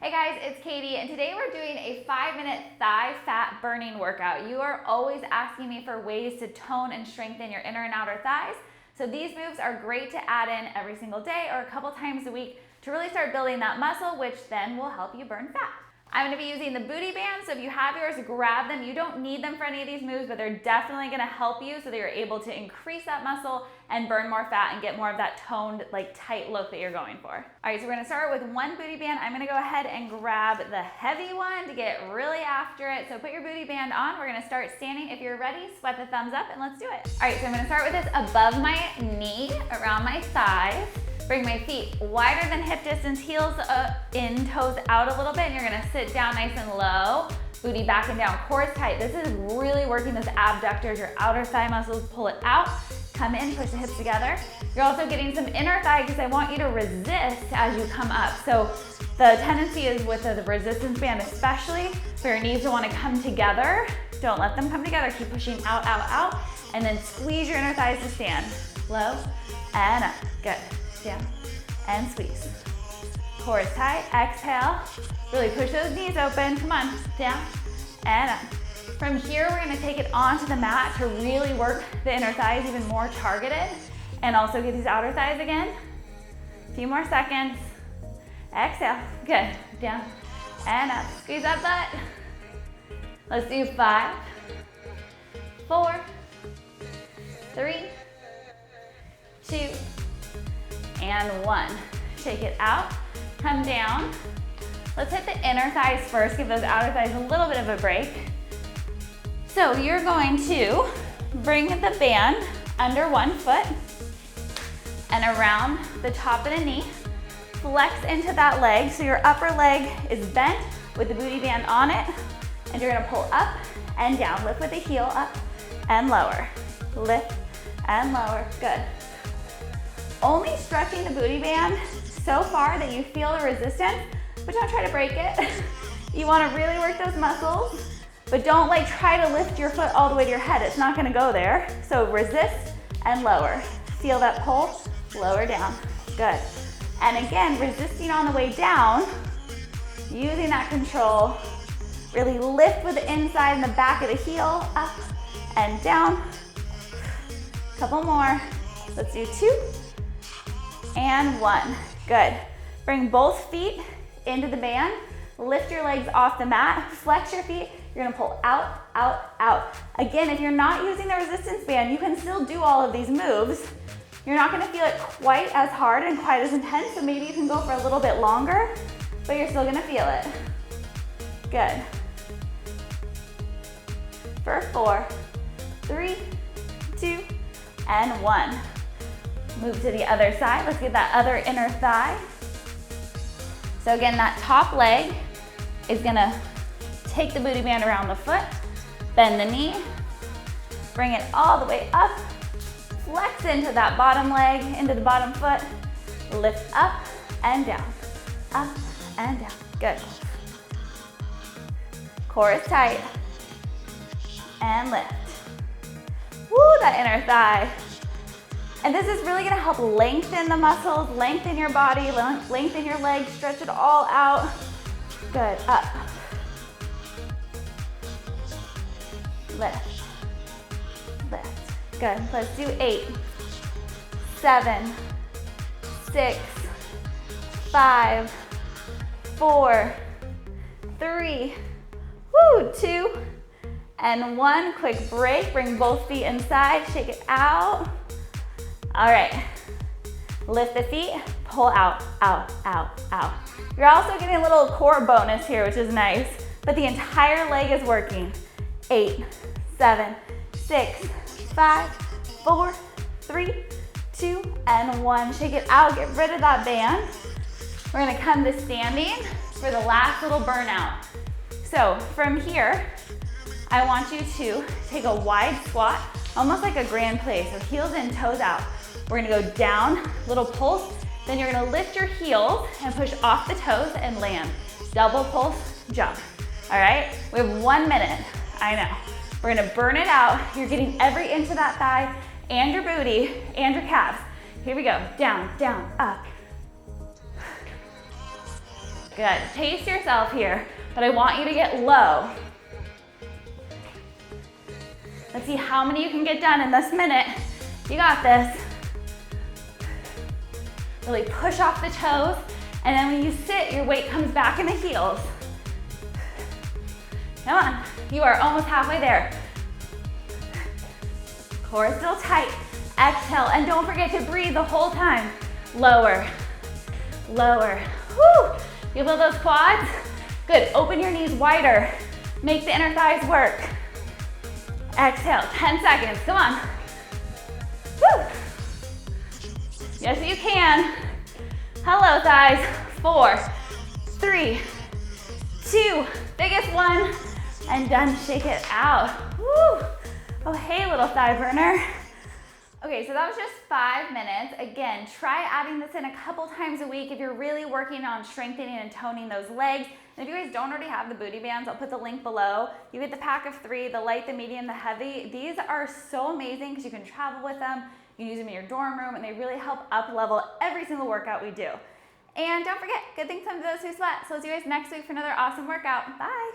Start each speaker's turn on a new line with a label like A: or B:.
A: Hey guys, it's Katie, and today we're doing a 5-minute thigh fat burning workout. You are always asking me for ways to tone and strengthen your inner and outer thighs. So these moves are great to add in every single day or a couple times a week to really start building that muscle, which then will help you burn fat. I'm going to be using the booty bands, so if you have yours, grab them. You don't need them for any of these moves, but they're definitely going to help you so that you're able to increase that muscle and burn more fat and get more of that toned, tight look that you're going for. All right, so we're going to start with one booty band. I'm going to go ahead and grab the heavy one to get really after it. So put your booty band on. We're going to start standing. If you're ready, sweat the thumbs up and let's do it. All right, so I'm going to start with this above my knee, around my thighs. Bring my feet wider than hip distance, heels in, toes out a little bit, and you're gonna sit down nice and low, booty back and down, core is tight. This is really working those abductors, your outer thigh muscles, pull it out, come in, push the hips together. You're also getting some inner thigh because I want you to resist as you come up. So the tendency is with the resistance band especially, for your knees to wanna come together. Don't let them come together, keep pushing out, out, out, and then squeeze your inner thighs to stand. Low and up, good. Down and squeeze. Core is tight, exhale. Really push those knees open, come on, down and up. From here, we're gonna take it onto the mat to really work the inner thighs even more targeted and also get these outer thighs again. A few more seconds. Exhale, good, down and up. Squeeze that butt. Let's do 5, 4, 3, 2, and 1. Take it out, come down. Let's hit the inner thighs first, give those outer thighs a little bit of a break. So you're going to bring the band under one foot and around the top of the knee. Flex into that leg, so your upper leg is bent with the booty band on it, and you're gonna pull up and down. Lift with the heel, up and lower. Lift and lower, good. Only stretching the booty band so far that you feel the resistance, but don't try to break it. You wanna really work those muscles, but don't try to lift your foot all the way to your head. It's not gonna go there. So resist and lower. Feel that pull, lower down, good. And again, resisting on the way down, using that control, really lift with the inside and the back of the heel, up and down. Couple more, let's do 2. And 1, good. Bring both feet into the band, lift your legs off the mat, flex your feet, you're gonna pull out, out, out. Again, if you're not using the resistance band, you can still do all of these moves. You're not gonna feel it quite as hard and quite as intense, so maybe you can go for a little bit longer, but you're still gonna feel it. Good. For 4, 3, 2, and 1. Move to the other side. Let's get that other inner thigh. So again, that top leg is gonna take the booty band around the foot, bend the knee, bring it all the way up, flex into that bottom leg, into the bottom foot, lift up and down, good. Core is tight, and lift. Woo, that inner thigh. And this is really gonna help lengthen the muscles, lengthen your body, lengthen your legs, stretch it all out. Good, up. Lift, lift, good. Let's do 8, 7, 6, 5, 4, 3, 2, and 1. Quick break, bring both feet inside, shake it out. All right, lift the feet, pull out, out, out, out. You're also getting a little core bonus here, which is nice, but the entire leg is working. 8, 7, 6, 5, 4, 3, 2, and 1. Shake it out, get rid of that band. We're gonna come to standing for the last little burnout. So from here, I want you to take a wide squat, almost like a grand play, so heels in, toes out. We're gonna go down, little pulse, then you're gonna lift your heels and push off the toes and land. Double pulse, jump. All right, we have 1 minute, I know. We're gonna burn it out. You're getting every inch of that thigh and your booty and your calves. Here we go, down, down, up. Good. Pace yourself here, but I want you to get low. Let's see how many you can get done in this minute. You got this. Really push off the toes, and then when you sit, your weight comes back in the heels. Come on, you are almost halfway there. Core still tight. Exhale, and don't forget to breathe the whole time. Lower, lower. Woo! You feel those quads? Good, open your knees wider. Make the inner thighs work. Exhale, 10 seconds, come on. Woo! Yes, you can. Hello, thighs. 4, 3, 2, biggest one, and done. Shake it out. Woo! Oh, hey, little thigh burner. Okay, so that was just 5 minutes. Again, try adding this in a couple times a week if you're really working on strengthening and toning those legs. And if you guys don't already have the booty bands, I'll put the link below. You get the pack of 3, the light, the medium, the heavy. These are so amazing because you can travel with them. You can use them in your dorm room, and they really help up level every single workout we do. And don't forget, good things come to those who sweat. So I'll see you guys next week for another awesome workout. Bye.